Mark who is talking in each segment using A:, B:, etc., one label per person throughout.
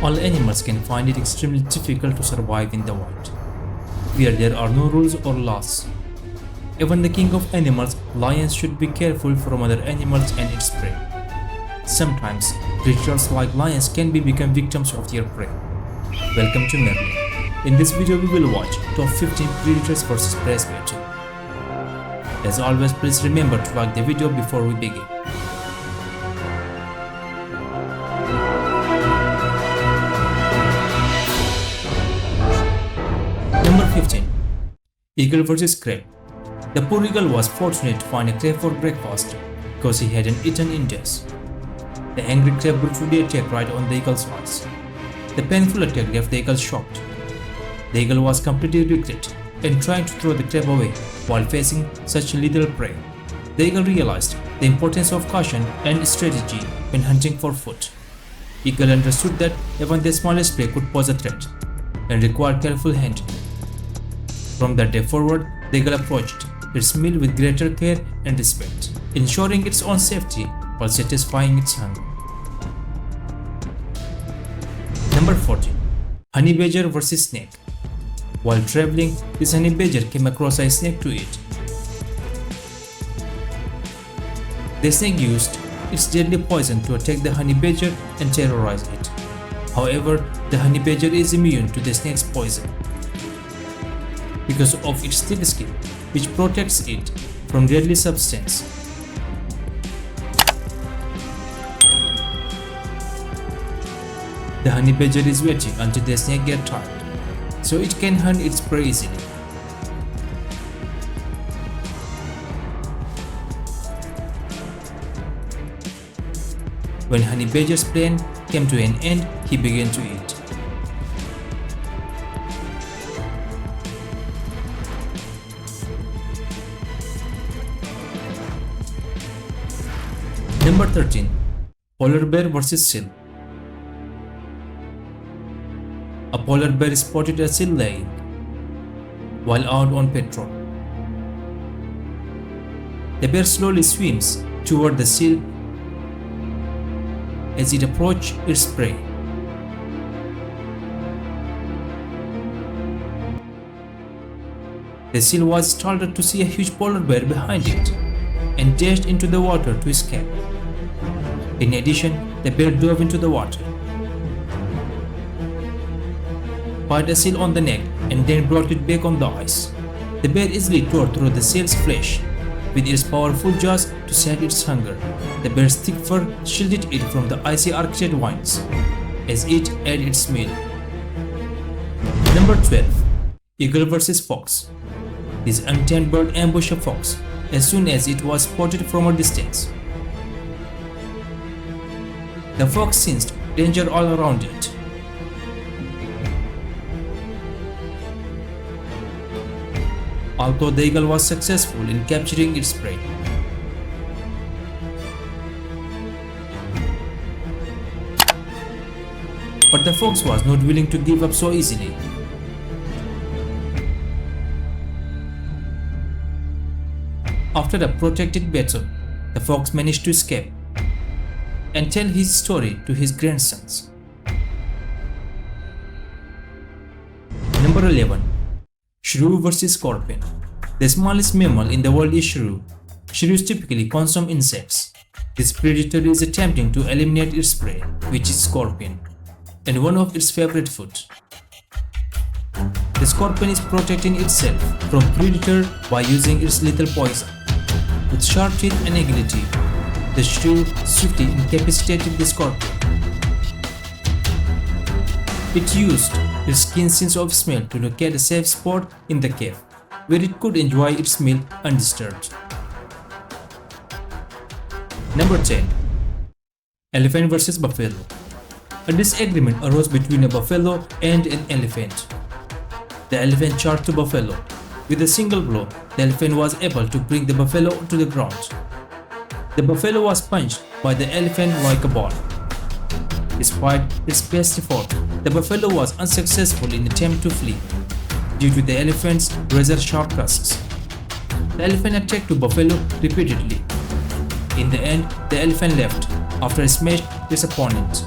A: All animals can find it extremely difficult to survive in the wild, where there are no rules or laws. Even the king of animals, lions, should be careful from other animals and its prey. Sometimes, creatures like lions can become victims of their prey. Welcome to Merlin. In this video, we will watch top 15 predators versus prey battle. As always, please remember to like the video before we begin. Number 15. Eagle vs Crab. The poor eagle was fortunate to find a crab for breakfast because he hadn't eaten in days. The angry crab brutally attacked right on the eagle's eyes. The painful attack left the eagle shocked. The eagle was completely regret and trying to throw the crab away while facing such little prey. The eagle realized the importance of caution and strategy when hunting for food. Eagle understood that even the smallest prey could pose a threat and require careful handling. From that day forward, the eagle approached its meal with greater care and respect, ensuring its own safety while satisfying its hunger. Number 14. Honey badger vs snake. While traveling, this honey badger came across a snake to eat. The snake used its deadly poison to attack the honey badger and terrorize it. However, the honey badger is immune to the snake's poison because of its thick skin, which protects it from deadly substance. The honey badger is waiting until the snake gets tired, so it can hunt its prey easily. When honey badger's plan came to an end, he began to eat. Number 13. Polar bear vs seal. A polar bear spotted a seal laying while out on patrol. The bear slowly swims toward the seal as it approaches its prey. The seal was startled to see a huge polar bear behind it and dashed into the water to escape. In addition, the bear dove into the water, bit a seal on the neck, and then brought it back on the ice. The bear easily tore through the seal's flesh with its powerful jaws to sate its hunger. The bear's thick fur shielded it from the icy Arctic winds as it ate its meal. Number 12. Eagle vs Fox. This untamed bird ambushed a fox as soon as it was spotted from a distance. The fox sensed danger all around it. Although the eagle was successful in capturing its prey, but the fox was not willing to give up so easily. After a protracted battle, the fox managed to escape and tell his story to his grandsons. Number 11. Shrew vs Scorpion. The smallest mammal in the world is shrew. Shrews typically consume insects. This predator is attempting to eliminate its prey, which is scorpion, and one of its favorite food. The scorpion is protecting itself from predator by using its lethal poison. With sharp teeth and agility, the shrew swiftly incapacitated the scorpion. It used its keen sense of smell to locate a safe spot in the cave, where it could enjoy its meal undisturbed. Number 10. Elephant vs Buffalo. A disagreement arose between a buffalo and an elephant. The elephant charged the buffalo. With a single blow, the elephant was able to bring the buffalo to the ground. The buffalo was punched by the elephant like a ball. Despite its best effort, the buffalo was unsuccessful in attempt to flee due to the elephant's razor-sharp tusks. The elephant attacked the buffalo repeatedly. In the end, the elephant left after it smashed its opponent.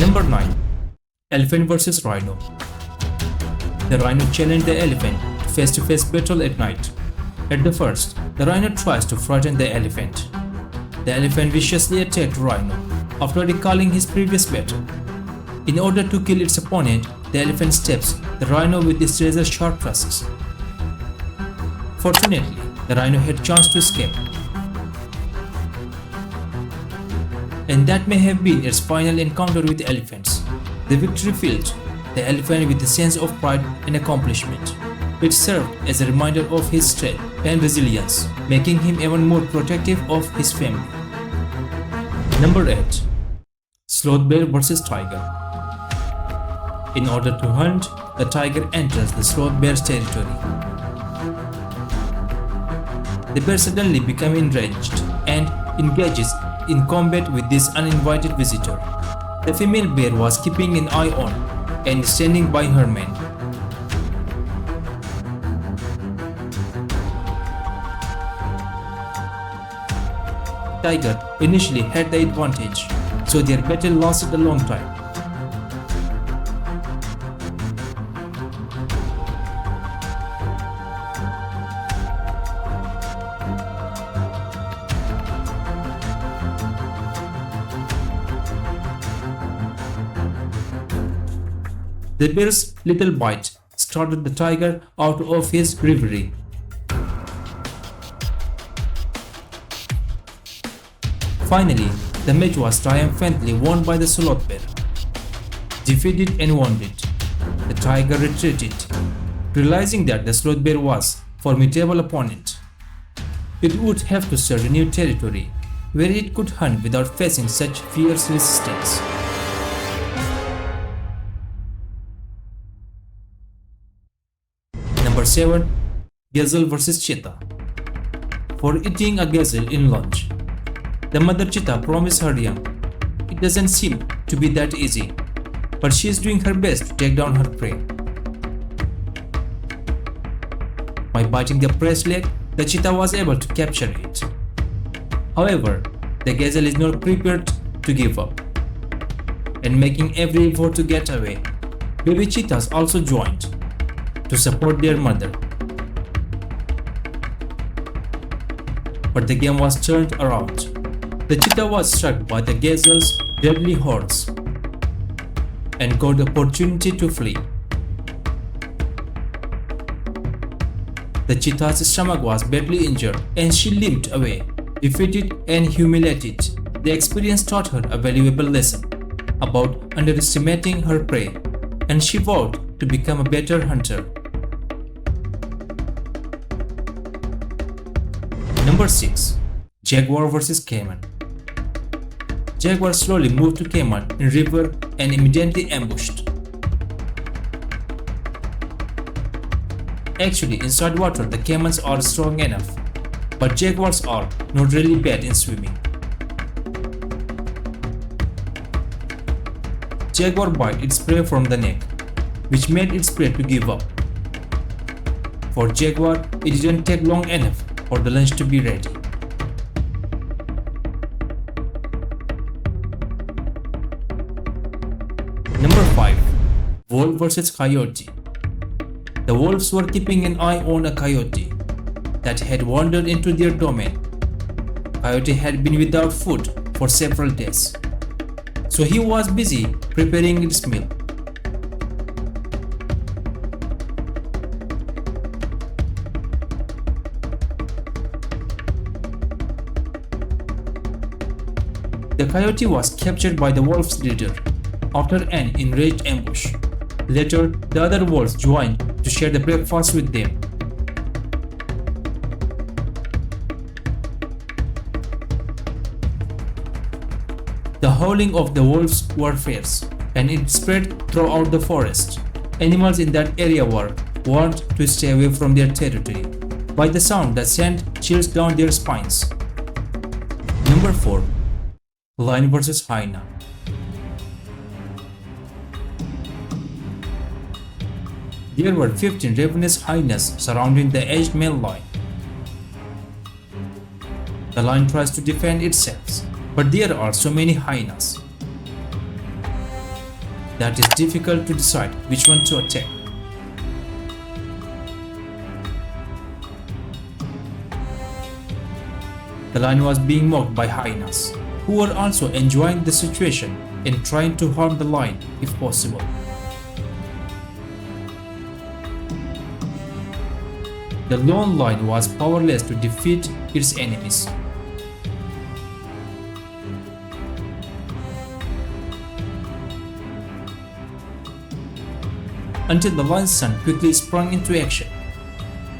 A: Number 9. Elephant vs Rhino. The rhino challenged the elephant to face-to-face battle at night. At the first, the rhino tries to frighten the elephant. The elephant viciously attacked Rhino after recalling his previous battle. In order to kill its opponent, the elephant stabs the rhino with its razor-sharp tusks. Fortunately, the rhino had chance to escape. And that may have been its final encounter with elephants. The victory filled the elephant with a sense of pride and accomplishment. It served as a reminder of his strength and resilience, making him even more protective of his family. Number 8. Sloth bear vs tiger. In order to hunt, the tiger enters the sloth bear's territory. The bear suddenly becomes enraged and engages in combat with this uninvited visitor. The female bear was keeping an eye on and standing by her man. Tiger initially had the advantage, so their battle lasted a long time. The bear's little bite startled the tiger out of his reverie. Finally, the match was triumphantly won by the sloth bear. Defeated and wounded, the tiger retreated, realizing that the sloth bear was a formidable opponent. It would have to search a new territory where it could hunt without facing such fierce resistance. Number 7. Gazelle vs cheetah. For eating a gazelle in lunch, the mother cheetah promised her young, "It doesn't seem to be that easy, but she is doing her best to take down her prey." By biting the prey's leg, the cheetah was able to capture it. However, the gazelle is not prepared to give up, and making every effort to get away. Baby cheetahs also joined to support their mother. But the game was turned around. The cheetah was struck by the gazelle's deadly horns and got the opportunity to flee. The cheetah's stomach was badly injured and she limped away, defeated and humiliated. The experience taught her a valuable lesson about underestimating her prey, and she vowed to become a better hunter. Number 6. Jaguar vs Cayman. Jaguar slowly moved to Cayman in river and immediately ambushed. Actually, inside water the caimans are strong enough, but jaguars are not really bad in swimming. Jaguar bit its prey from the neck, which made its prey to give up. For jaguar, it didn't take long enough for the lunch to be ready. Number 5. Wolf vs Coyote. The wolves were keeping an eye on a coyote that had wandered into their domain. Coyote had been without food for several days, so he was busy preparing its meal. The coyote was captured by the wolf's leader after an enraged ambush. Later, the other wolves joined to share the breakfast with them. The howling of the wolves were fierce, and it spread throughout the forest. Animals in that area were warned to stay away from their territory by the sound that sent chills down their spines. Number 4. Lion vs hyena. There were 15 ravenous hyenas surrounding the aged male lion. The lion tries to defend itself, but there are so many hyenas. that it's difficult to decide which one to attack. The lion was being mocked by hyenas, who were also enjoying the situation and trying to harm the lion if possible. The lone lion was powerless to defeat its enemies. Until the lion's son quickly sprung into action,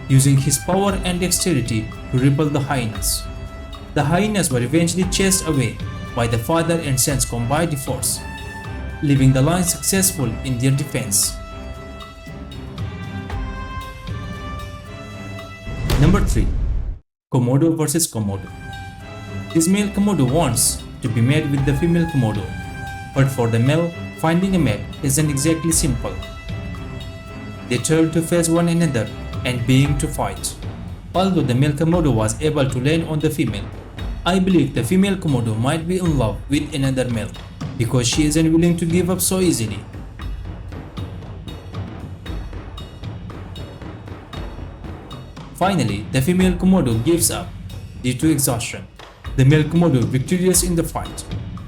A: using his power and dexterity to repel the hyenas. The hyenas were eventually chased away by the father and son's combined efforts, leaving the lions successful in their defense. Number 3. Komodo vs Komodo. This male Komodo wants to be mate with the female Komodo, but for the male, finding a mate isn't exactly simple. They turn to face one another and begin to fight. Although the male Komodo was able to land on the female, I believe the female Komodo might be in love with another male because she isn't willing to give up so easily. Finally, the female Komodo gives up due to exhaustion. The male Komodo, victorious in the fight,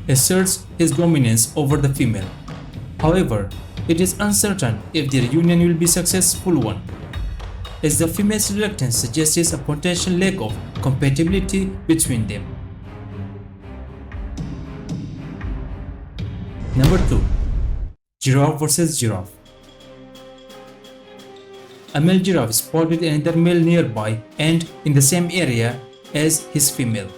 A: asserts his dominance over the female. However, it is uncertain if their union will be a successful one, as the female's reluctance suggests a potential lack of compatibility between them. Number 2. Giraffe vs Giraffe. A male giraffe spotted another male nearby and in the same area as his female.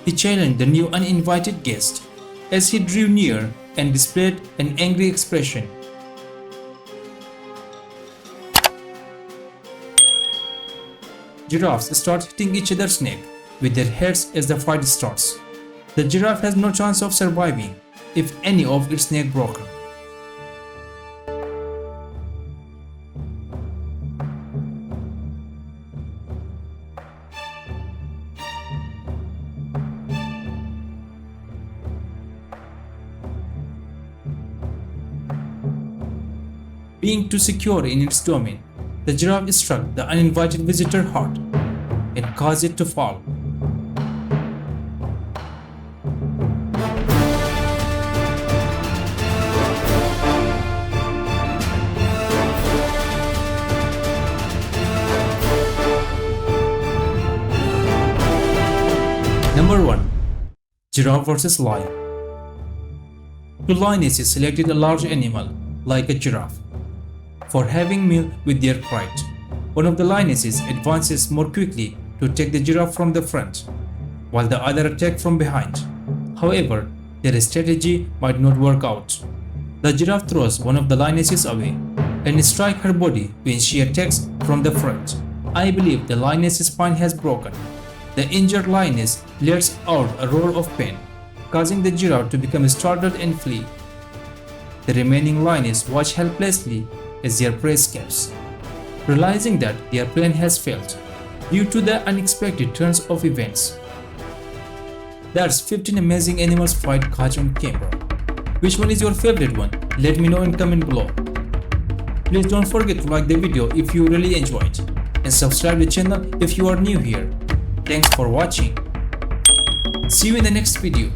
A: He challenged the new uninvited guest as he drew near and displayed an angry expression. Giraffes start hitting each other's neck with their heads as the fight starts. The giraffe has no chance of surviving if any of its neck broken. Being too secure in its domain, the giraffe struck the uninvited visitor hard and caused it to fall. Number 1. Giraffe vs Lion. Two lionesses selected a large animal, like a giraffe, for having meal with their pride. One of the lionesses advances more quickly to take the giraffe from the front, while the other attacks from behind. However, their strategy might not work out. The giraffe throws one of the lionesses away and strikes her body when she attacks from the front. I believe the lioness's spine has broken. The injured lioness lets out a roar of pain, causing the giraffe to become startled and flee. The remaining lioness watch helplessly as their prey escapes, realizing that their plan has failed due to the unexpected turns of events. That's 15 amazing animals fight caught on camera. Which one is your favorite one? Let me know in comment below. Please don't forget to like the video if you really enjoyed and subscribe to the channel if you are new here. Thanks for watching. See you in the next video.